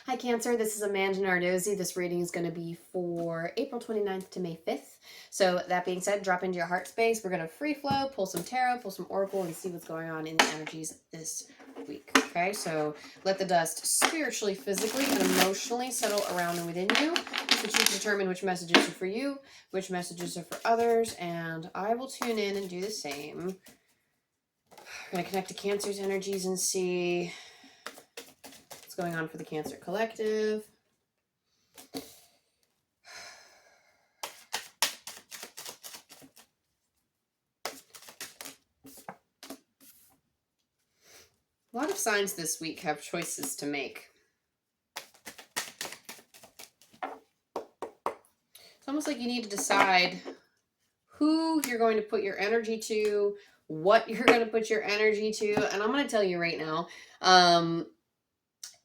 Hi Cancer, this is Amanda Nardozzi. This reading is going to be for April 29th to May 5th. So that being said, drop into your heart space. We're going to free flow, pull some tarot, pull some oracle, and see what's going on in the energies this week. Okay, so let the dust spiritually, physically, and emotionally settle around and within you so that you can determine which messages are for you, which messages are for others, and I will tune in and do the same. We're going to connect to Cancer's energies and see what's going on for the Cancer Collective. A lot of signs this week have choices to make. It's almost like you need to decide who you're going to put your energy to, what you're going to put your energy to, and I'm going to tell you right now,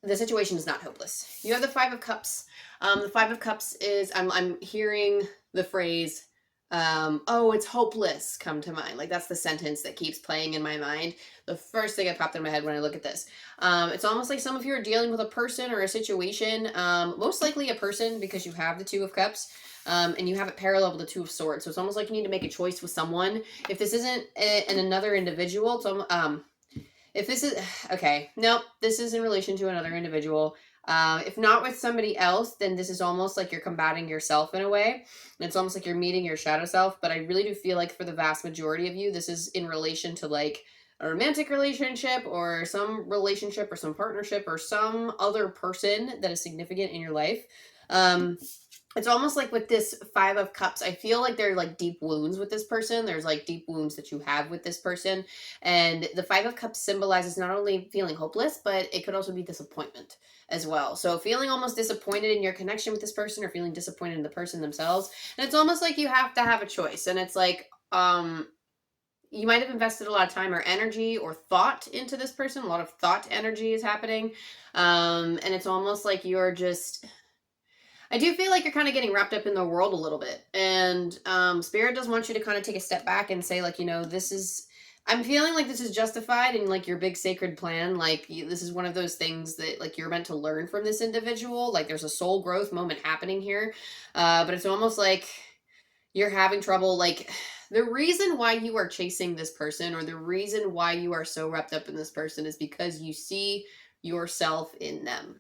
the situation is not hopeless. You have the Five of Cups. The Five of Cups is, I'm hearing the phrase, oh, it's hopeless come to mind. Like that's the sentence that keeps playing in my mind. The first thing that popped in my head when I look at this. It's almost like some of you are dealing with a person or a situation, most likely a person because you have the Two of Cups. And you have it parallel with the Two of Swords. So it's almost like you need to make a choice with someone. If this isn't another individual, it's if this is, okay, nope, this is in relation to another individual. If not with somebody else, then this is almost like you're combating yourself in a way. And it's almost like you're meeting your shadow self. But I really do feel like for the vast majority of you, this is in relation to like a romantic relationship or some relationship or some partnership or some other person that is significant in your life. It's almost like with this Five of Cups, I feel like there are like deep wounds with this person. There's like deep wounds that you have with this person. And the Five of Cups symbolizes not only feeling hopeless, but it could also be disappointment as well. So feeling almost disappointed in your connection with this person or feeling disappointed in the person themselves. And it's almost like you have to have a choice. And it's like, you might have invested a lot of time or energy or thought into this person. A lot of thought energy is happening. And it's almost like you're just, I do feel like you're kind of getting wrapped up in the world a little bit. And Spirit does want you to kind of take a step back and say, like, you know, this is, I'm feeling like this is justified in like your big sacred plan. Like, this is one of those things that like you're meant to learn from this individual. Like, there's a soul growth moment happening here. But it's almost like you're having trouble. Like, the reason why you are chasing this person or the reason why you are so wrapped up in this person is because you see yourself in them.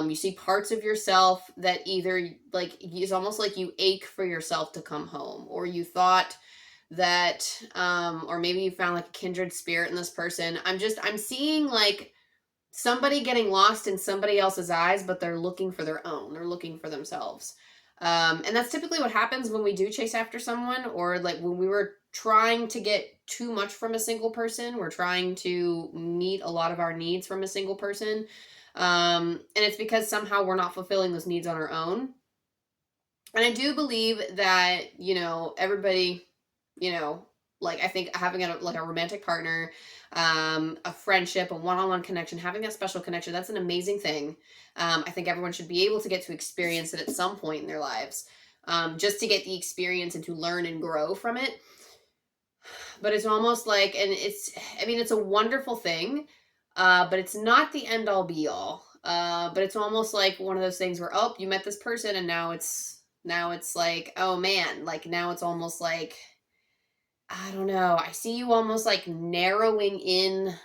You see parts of yourself that either like it's almost like you ache for yourself to come home, or you thought that, or maybe you found like a kindred spirit in this person. I'm seeing like somebody getting lost in somebody else's eyes, but they're looking for their own. They're looking for themselves. And that's typically what happens when we do chase after someone, or like when we were trying to get too much from a single person. We're trying to meet a lot of our needs from a single person. And it's because somehow we're not fulfilling those needs on our own. And I do believe that, you know, everybody, you know, like I think having like a romantic partner, a friendship, a one-on-one connection, having that special connection, that's an amazing thing. I think everyone should be able to get to experience it at some point in their lives, just to get the experience and to learn and grow from it. But it's almost like, and it's, I mean, it's a wonderful thing, but it's not the end all be all. But it's almost like one of those things where, oh, you met this person and now it's like, oh man, like now it's almost like, I don't know. I see you almost like narrowing in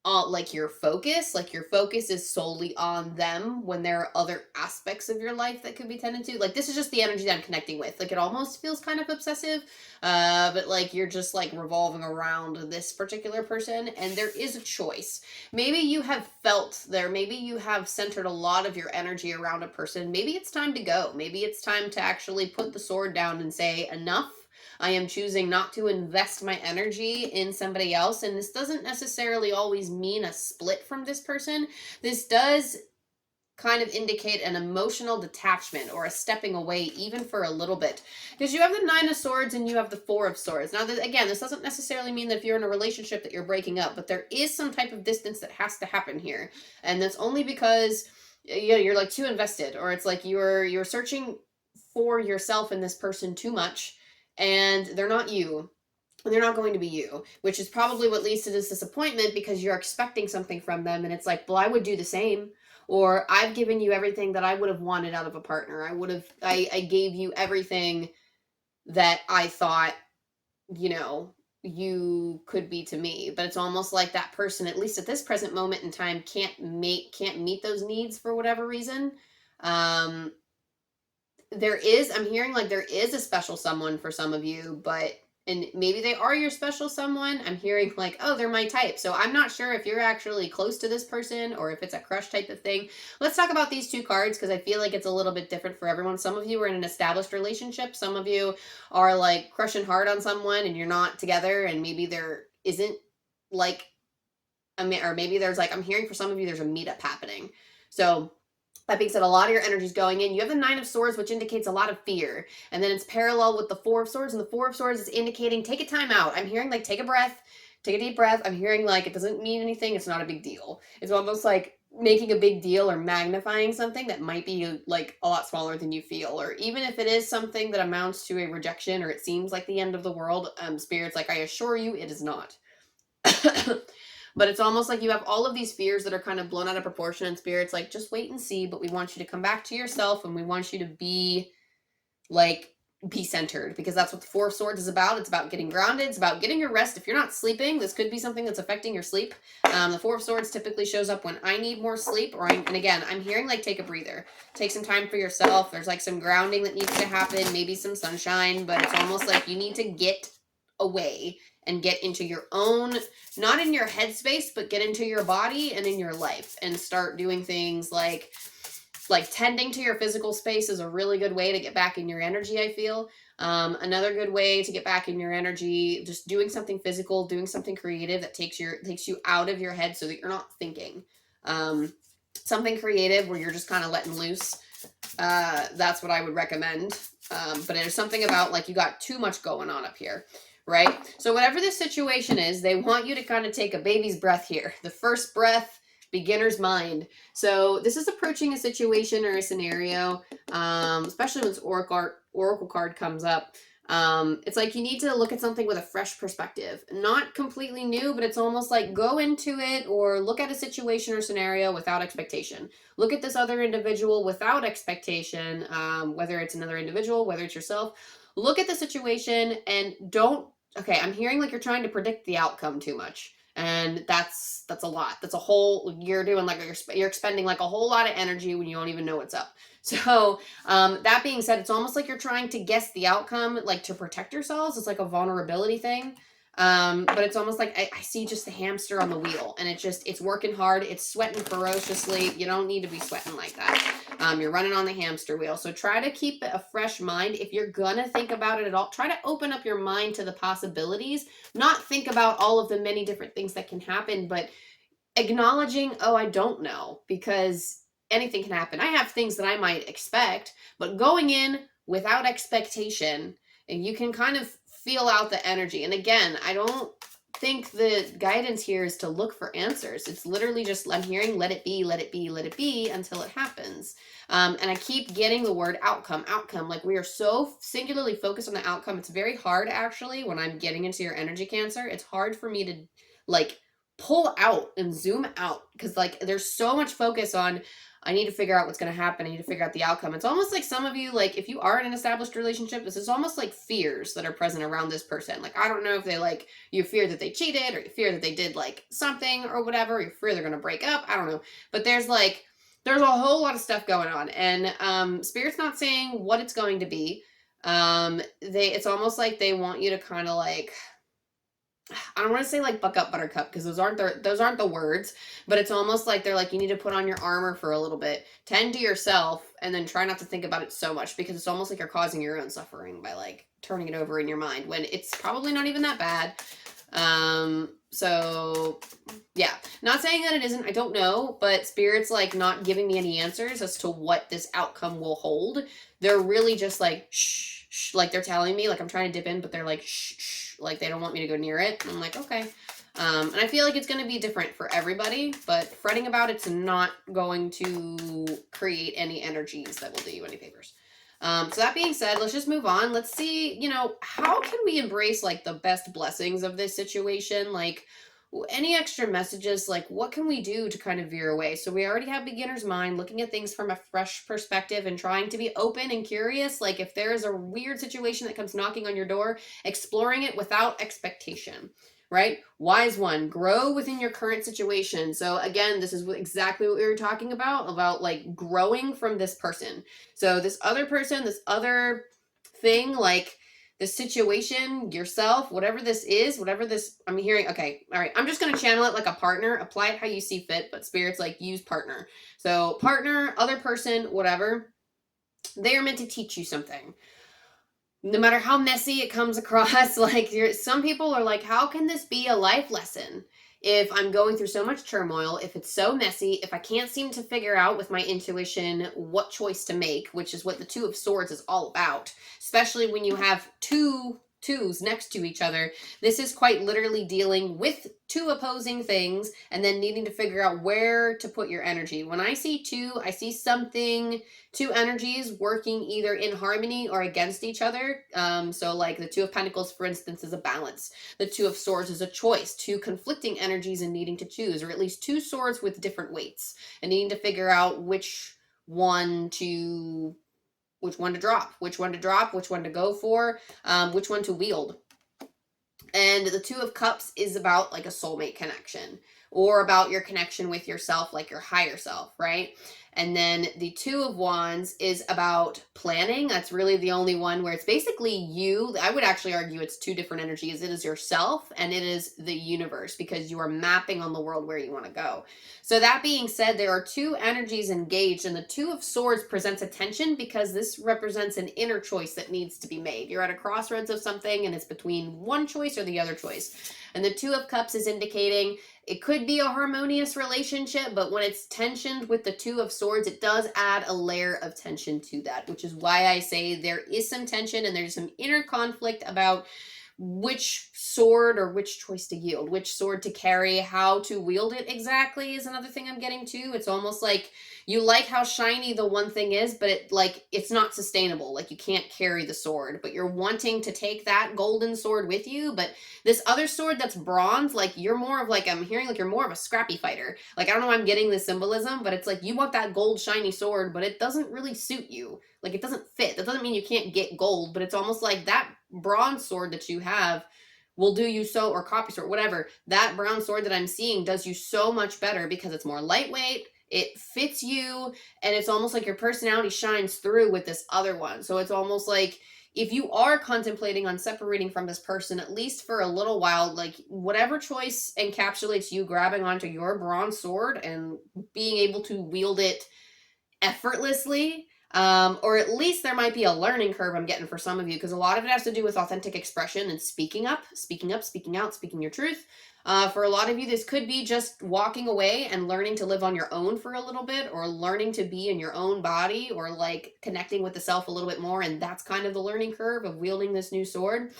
like your focus is solely on them when there are other aspects of your life that could be tended to. Like this is just the energy that I'm connecting with. Like it almost feels kind of obsessive, but like you're just like revolving around this particular person, and there is a choice. Maybe you have felt there, maybe you have centered a lot of your energy around a person. Maybe it's time to go. Maybe it's time to actually put the sword down and say enough. I am choosing not to invest my energy in somebody else. And this doesn't necessarily always mean a split from this person. This does kind of indicate an emotional detachment or a stepping away even for a little bit, because you have the Nine of Swords and you have the Four of Swords. Now, again, this doesn't necessarily mean that if you're in a relationship that you're breaking up, but there is some type of distance that has to happen here. And that's only because you're like too invested, or it's like you're searching for yourself in this person too much, and they're not you. And they're not going to be you, which is probably what leads to this disappointment, because you're expecting something from them, and it's like, well, I would do the same. or I've given you everything that I would have wanted out of a partner. I gave you everything that I thought, you know, you could be to me. But it's almost like that person, at least at this present moment in time, can't meet those needs for whatever reason. Um, I'm hearing like there is a special someone for some of you, but and maybe they are your special someone. I'm hearing like, oh, they're my type. So I'm not sure if you're actually close to this person or if it's a crush type of thing. Let's talk about these two cards because I feel like it's a little bit different for everyone. Some of you are in an established relationship. Some of you are like crushing hard on someone and you're not together, and maybe there isn't like or maybe there's like, I'm hearing for some of you there's a meetup happening. So that being said, a lot of your energy is going in. You have the Nine of Swords, which indicates a lot of fear. And then it's parallel with the Four of Swords. And the Four of Swords is indicating take a time out. I'm hearing like take a breath, take a deep breath. I'm hearing like it doesn't mean anything. It's not a big deal. It's almost like making a big deal or magnifying something that might be like a lot smaller than you feel. Or even if it is something that amounts to a rejection or it seems like the end of the world, Spirit's like, I assure you it is not. But it's almost like you have all of these fears that are kind of blown out of proportion, and Spirit's like, just wait and see, but we want you to come back to yourself and we want you to be like, be centered, because that's what the Four of Swords is about. It's about getting grounded. It's about getting your rest. If you're not sleeping, this could be something that's affecting your sleep. The Four of Swords typically shows up when I need more sleep, and again, I'm hearing like take a breather, take some time for yourself. There's like some grounding that needs to happen, maybe some sunshine, but it's almost like you need to get away and get into your own, not in your headspace, but get into your body and in your life and start doing things like tending to your physical space is a really good way to get back in your energy, I feel. Another good way to get back in your energy, just doing something physical, doing something creative that takes you out of your head so that you're not thinking. Something creative where you're just kind of letting loose. That's what I would recommend. But there's something about like you got too much going on up here. Right? So whatever this situation is, they want you to kind of take a baby's breath here. The first breath, beginner's mind. So this is approaching a situation or a scenario, especially when this oracle card comes up. It's like you need to look at something with a fresh perspective. Not completely new, but it's almost like go into it or look at a situation or scenario without expectation. Look at this other individual without expectation, whether it's another individual, whether it's yourself. Look at the situation and okay, I'm hearing like you're trying to predict the outcome too much. And that's a lot. That's a whole, you're doing like, you're expending like a whole lot of energy when you don't even know what's up. So that being said, it's almost like you're trying to guess the outcome, like to protect yourselves. It's like a vulnerability thing. But it's almost like I see just the hamster on the wheel, and it's working hard. It's sweating ferociously. You don't need to be sweating like that. You're running on the hamster wheel. So try to keep a fresh mind. If you're gonna think about it at all, try to open up your mind to the possibilities, not think about all of the many different things that can happen, but acknowledging, oh, I don't know, because anything can happen. I have things that I might expect, but going in without expectation, and you can kind of feel out the energy. And again, I don't think the guidance here is to look for answers. It's literally just, I'm hearing, let it be, let it be, let it be until it happens. And I keep getting the word outcome. Like we are so singularly focused on the outcome. It's very hard actually when I'm getting into your energy, Cancer. It's hard for me to like pull out and zoom out because like there's so much focus on I need to figure out what's going to happen. I need to figure out the outcome. It's almost like some of you, like if you are in an established relationship, this is almost like fears that are present around this person. Like, I don't know if they like, you fear that they cheated or you fear that they did like something or whatever. You fear they're going to break up. I don't know. But there's a whole lot of stuff going on. And Spirit's not saying what it's going to be. It's almost like they want you to kind of like, I don't want to say like buck up buttercup because those aren't the words, but it's almost like they're like you need to put on your armor for a little bit, tend to yourself, and then try not to think about it so much because it's almost like you're causing your own suffering by like turning it over in your mind when it's probably not even that bad. So yeah, not saying that it isn't, I don't know, but Spirit's like not giving me any answers as to what this outcome will hold. They're really just like shh, shh, like they're telling me like I'm trying to dip in, but they're like shh, shh, like they don't want me to go near it. And I'm like, okay. And I feel like it's going to be different for everybody, but fretting about it's not going to create any energies that will do you any favors. So that being said, let's just move on. Let's see, how can we embrace like the best blessings of this situation? Like, any extra messages, like what can we do to kind of veer away? So we already have beginner's mind, looking at things from a fresh perspective and trying to be open and curious. Like if there is a weird situation that comes knocking on your door, exploring it without expectation. Right? Wise one, grow within your current situation. So again, this is exactly what we were talking about like growing from this person. So this other person, this other thing, like the situation, yourself, whatever this is, whatever this, I'm hearing, okay, all right, I'm just going to channel it like a partner, apply it how you see fit, but Spirit's like, use partner. So partner, other person, whatever, they are meant to teach you something. No matter how messy it comes across, like some people are like, how can this be a life lesson? If I'm going through so much turmoil, if it's so messy, if I can't seem to figure out with my intuition what choice to make, which is what the Two of Swords is all about, especially when you have two twos next to each other. This is quite literally dealing with two opposing things and then needing to figure out where to put your energy. When I see two, I see something, two energies working either in harmony or against each other. So like the Two of Pentacles, for instance, is a balance. The Two of Swords is a choice, two conflicting energies and needing to choose, or at least two swords with different weights and needing to figure out which one to drop, which one to go for, which one to wield. And the Two of Cups is about like a soulmate connection or about your connection with yourself, like your higher self, right? And then the Two of Wands is about planning. That's really the only one where it's basically you. I would actually argue it's two different energies. It is yourself and it is the universe because you are mapping on the world where you want to go. So that being said, there are two energies engaged, and the Two of Swords presents a tension because this represents an inner choice that needs to be made. You're at a crossroads of something and it's between one choice or the other choice. And the Two of Cups is indicating it could be a harmonious relationship, but when it's tensioned with the Two of Swords, it does add a layer of tension to that, which is why I say there is some tension and there's some inner conflict about which sword or which choice to yield, which sword to carry, how to wield it exactly is another thing I'm getting to. It's almost like you like how shiny the one thing is, but it's not sustainable. Like you can't carry the sword, but you're wanting to take that golden sword with you. But this other sword that's bronze, like you're more of like, I'm hearing like you're more of a scrappy fighter. Like, I don't know why I'm getting this symbolism, but it's like you want that gold shiny sword, but it doesn't really suit you. Like it doesn't fit. That doesn't mean you can't get gold, but it's almost like that bronze sword that you have will do you so, or copy sword, whatever. That brown sword that I'm seeing does you so much better because it's more lightweight, it fits you, and it's almost like your personality shines through with this other one. So it's almost like if you are contemplating on separating from this person, at least for a little while, like whatever choice encapsulates you grabbing onto your bronze sword and being able to wield it effortlessly, or at least there might be a learning curve I'm getting for some of you, because a lot of it has to do with authentic expression and speaking up, speaking out, speaking your truth. For a lot of you, this could be just walking away and learning to live on your own for a little bit, or learning to be in your own body, or like connecting with the self a little bit more. And that's kind of the learning curve of wielding this new sword.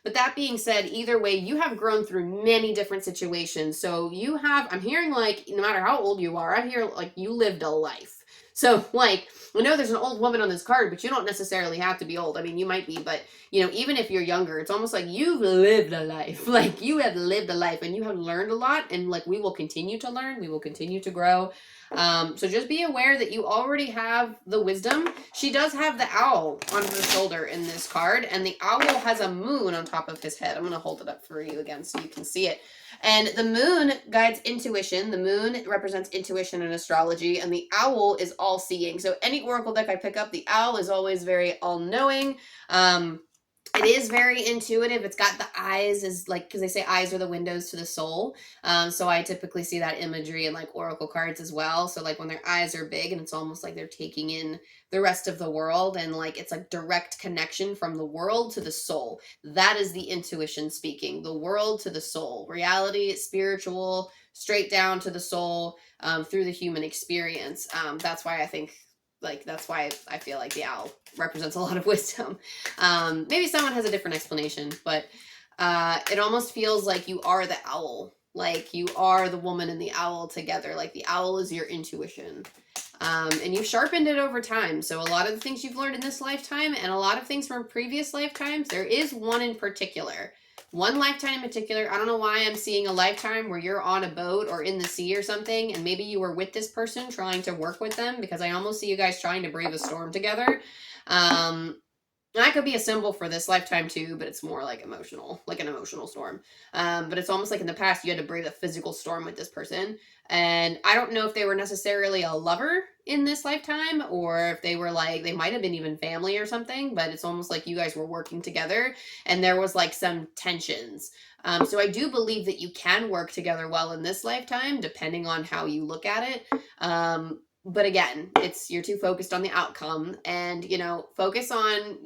But that being said, either way, you have grown through many different situations. So you have, I'm hearing like, no matter how old you are, I hear like you lived a life. So like, I know there's an old woman on this card, but you don't necessarily have to be old. I mean, you might be, but you know, even if you're younger, it's almost like you've lived a life. Like you have lived a life and you have learned a lot, and like we will continue to learn, we will continue to grow. So just be aware that you already have the wisdom. She does have the owl on her shoulder in this card, and the owl has a moon on top of his head. I'm going to hold it up for you again so you can see it. And the moon guides intuition. The moon represents intuition in astrology, and the owl is all-seeing. So any oracle deck I pick up, the owl is always very all-knowing. It is very intuitive. It's got the eyes, is like, because they say eyes are the windows to the soul. So I typically see that imagery in like oracle cards as well. So like when their eyes are big and it's almost like they're taking in the rest of the world, and like it's like direct connection from the world to the soul. That is the intuition speaking, the world to the soul, reality, spiritual, straight down to the soul, through the human experience. That's why I think, like, that's why I feel like the owl represents a lot of wisdom. Maybe someone has a different explanation, but it almost feels like you are the owl. Like you are the woman and the owl together. Like the owl is your intuition. And you've sharpened it over time. So a lot of the things you've learned in this lifetime and a lot of things from previous lifetimes, there is one in particular one lifetime in particular. I don't know why I'm seeing a lifetime where you're on a boat or in the sea or something, and maybe you were with this person trying to work with them, because I almost see you guys trying to brave a storm together. And that could be a symbol for this lifetime too, but it's more like emotional, like an emotional storm. But it's almost like in the past you had to brave a physical storm with this person. And I don't know if they were necessarily a lover in this lifetime, or if they were like, they might have been even family or something, but it's almost like you guys were working together and there was like some tensions. So I do believe that you can work together well in this lifetime, depending on how you look at it. But again, it's, you're too focused on the outcome, and focus on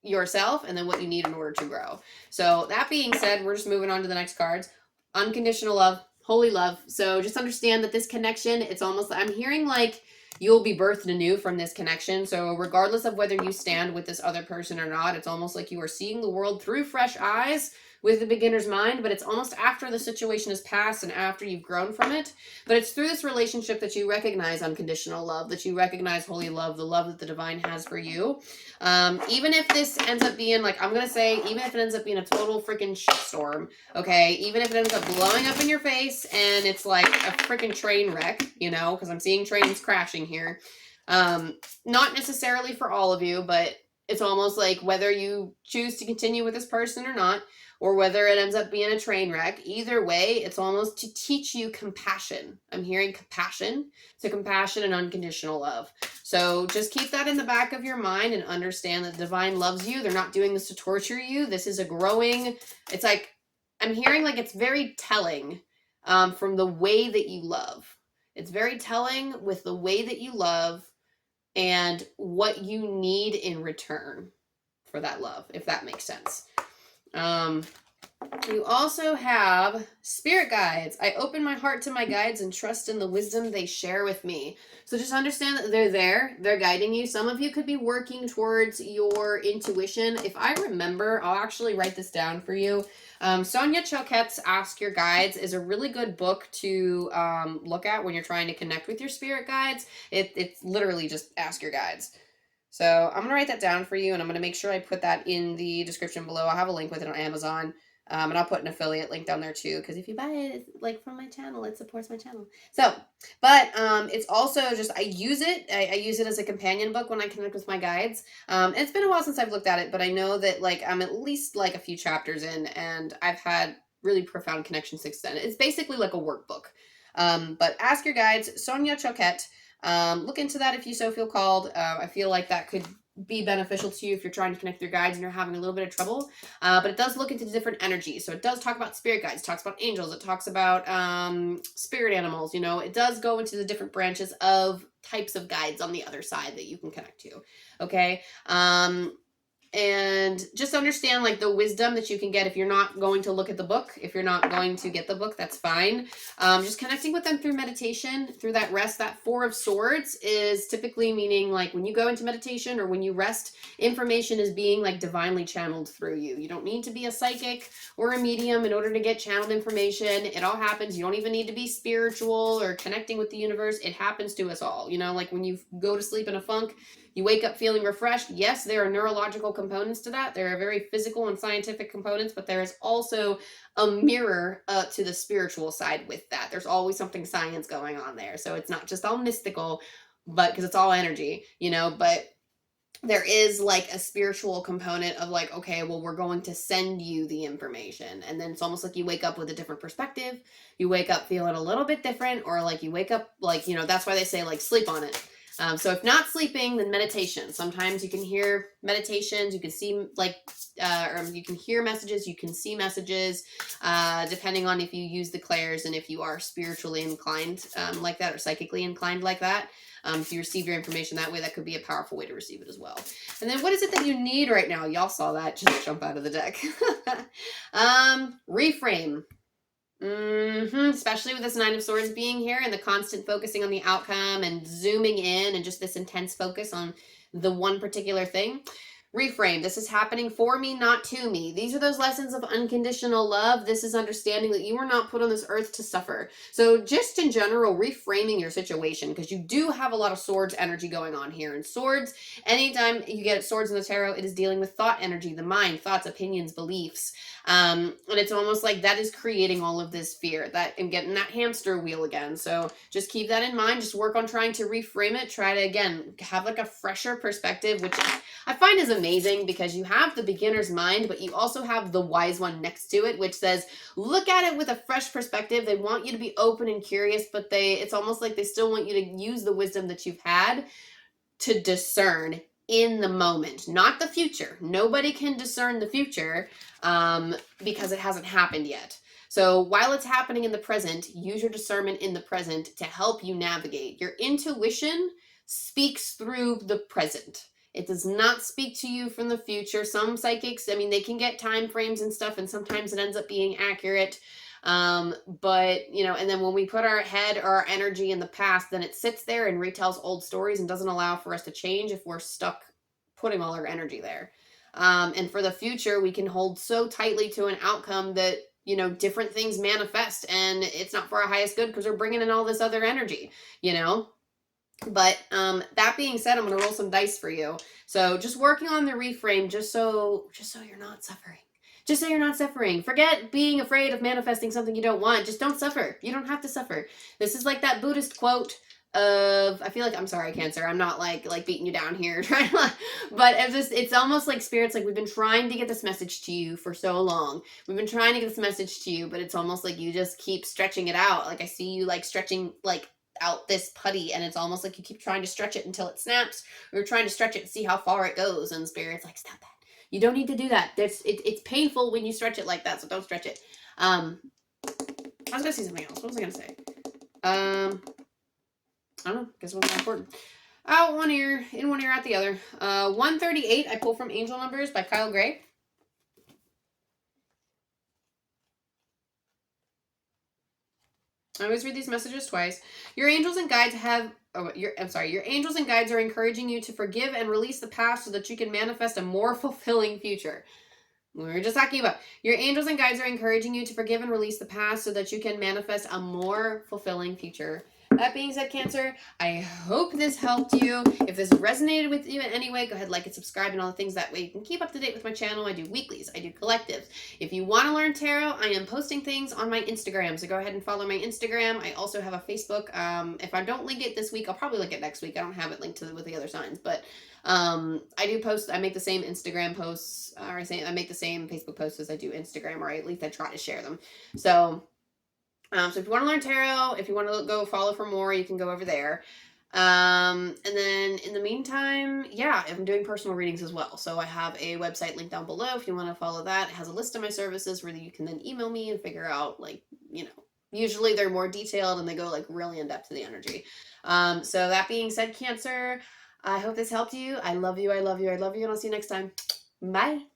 yourself and then what you need in order to grow. So that being said, we're just moving on to the next cards. Unconditional love, holy love. So just understand that this connection, it's almost, I'm hearing like you'll be birthed anew from this connection. So regardless of whether you stand with this other person or not, it's almost like you are seeing the world through fresh eyes with the beginner's mind, but it's almost after the situation is past and after you've grown from it. But it's through this relationship that you recognize unconditional love, that you recognize holy love, the love that the divine has for you. Even if this ends up being like, I'm gonna say, even if it ends up being a total freaking shitstorm, okay, even if it ends up blowing up in your face and it's like a freaking train wreck, because I'm seeing trains crashing here. Not necessarily for all of you, but it's almost like whether you choose to continue with this person or not, or whether it ends up being a train wreck, either way, it's almost to teach you compassion. I'm hearing compassion. So compassion and unconditional love. So just keep that in the back of your mind and understand that the divine loves you. They're not doing this to torture you. This is a growing, it's like, I'm hearing like it's very telling from the way that you love. It's very telling with the way that you love and what you need in return for that love, if that makes sense. You also have spirit guides. I open my heart to my guides and trust in the wisdom they share with me. So just understand that they're there. They're guiding you. Some of you could be working towards your intuition. If I remember, I'll actually write this down for you. Sonia Choquette's Ask Your Guides is a really good book to look at when you're trying to connect with your spirit guides. It's literally just ask your guides. So I'm going to write that down for you, and I'm going to make sure I put that in the description below. I'll have a link with it on Amazon, and I'll put an affiliate link down there too, because if you buy it like from my channel, it supports my channel. So, but it's also just, I use it as a companion book when I connect with my guides. It's been a while since I've looked at it, but I know that like I'm at least like a few chapters in, and I've had really profound connections since then. It's basically like a workbook. But Ask Your Guides, Sonia Choquette. Look into that if you so feel called. I feel like that could be beneficial to you if you're trying to connect with your guides and you're having a little bit of trouble. But it does look into different energies. So it does talk about spirit guides, it talks about angels, it talks about spirit animals, it does go into the different branches of types of guides on the other side that you can connect to. Okay. And just understand like the wisdom that you can get if you're not going to look at the book. If you're not going to get the book, that's fine. Just connecting with them through meditation, through that rest. That Four of Swords is typically meaning like when you go into meditation or when you rest, information is being like divinely channeled through you. You don't need to be a psychic or a medium in order to get channeled information. It all happens. You don't even need to be spiritual or connecting with the universe. It happens to us all. Like when you go to sleep in a funk, you wake up feeling refreshed. Yes, there are neurological components to that. There are very physical and scientific components, but there is also a mirror to the spiritual side with that. There's always something science going on there. So it's not just all mystical, but because it's all energy, but there is like a spiritual component of like, okay, well, we're going to send you the information. And then it's almost like you wake up with a different perspective. You wake up feeling a little bit different, or like you wake up like, that's why they say like sleep on it. So if not sleeping, then meditation. Sometimes you can hear meditations, you can see like, or you can hear messages, you can see messages, depending on if you use the clairs and if you are spiritually inclined like that, or psychically inclined like that. If you receive your information that way, that could be a powerful way to receive it as well. And then what is it that you need right now? Y'all saw that just jump out of the deck. Reframe. Especially with this Nine of Swords being here and the constant focusing on the outcome and zooming in and just this intense focus on the one particular thing. Reframe. This is happening for me, not to me. These are those lessons of unconditional love. This is understanding that you are not put on this earth to suffer. So just in general, reframing your situation, because you do have a lot of swords energy going on here. And swords, anytime you get swords in the tarot, it is dealing with thought energy, the mind, thoughts, opinions, beliefs. And it's almost like that is creating all of this fear, that and getting that hamster wheel again. So just keep that in mind. Just work on trying to reframe it. Try to, again, have like a fresher perspective, which I find is amazing, because you have the beginner's mind, but you also have the wise one next to it, which says, look at it with a fresh perspective. They want you to be open and curious, but it's almost like they still want you to use the wisdom that you've had to discern in the moment, not the future. Nobody can discern the future because it hasn't happened yet. So while it's happening in the present, use your discernment in the present to help you navigate. Your intuition speaks through the present. It does not speak to you from the future. Some psychics, I mean, they can get time frames and stuff, and sometimes it ends up being accurate. But you know, and then when we put our head or our energy in the past, then it sits there and retells old stories and doesn't allow for us to change if we're stuck putting all our energy there. And for the future, we can hold so tightly to an outcome that, you know, different things manifest, and it's not for our highest good because we're bringing in all this other energy, you know. But that being said, I'm going to roll some dice for you. So just working on the reframe, just so you're not suffering. Just so you're not suffering. Forget being afraid of manifesting something you don't want. Just don't suffer. You don't have to suffer. This is like that Buddhist quote of, I feel like, I'm sorry, Cancer, I'm not like beating you down here, trying to, but it's almost like spirits, like, we've been trying to get this message to you for so long. We've been trying to get this message to you, but it's almost like you just keep stretching it out. Like, I see you like stretching like out this putty, and it's almost like you keep trying to stretch it until it snaps, or you're trying to stretch it to see how far it goes, and Spirit's like, stop that. You don't need to do that. It's painful when you stretch it like that, so don't stretch it. I was gonna say something else. What was I gonna say? I don't know. Guess it wasn't that important. Out one ear, in one ear, out the other. 138, I pull from Angel Numbers by Kyle Gray. I always read these messages twice. Your angels and guides your angels and guides are encouraging you to forgive and release the past so that you can manifest a more fulfilling future. We were just talking about your angels and guides are encouraging you to forgive and release the past so that you can manifest a more fulfilling future. That being said, Cancer, I hope this helped you. If this resonated with you in any way, go ahead, like and subscribe and all the things. That way you can keep up to date with my channel. I do weeklies. I do collectives. If you want to learn tarot, I am posting things on my Instagram, so go ahead and follow my Instagram. I also have a Facebook. If I don't link it this week, I'll probably link it next week. I don't have it linked with the other signs, but I do post. I make the same Instagram posts, or I make the same Facebook posts as I do Instagram, or at least I try to share them. So if you want to learn tarot, if you want to go follow for more, you can go over there. And then in the meantime, yeah, I'm doing personal readings as well. So I have a website linked down below if you want to follow that. It has a list of my services where you can then email me and figure out, like, you know, usually they're more detailed and they go like really in depth to the energy. So that being said, Cancer, I hope this helped you. I love you. I love you. I love you. And I'll see you next time. Bye.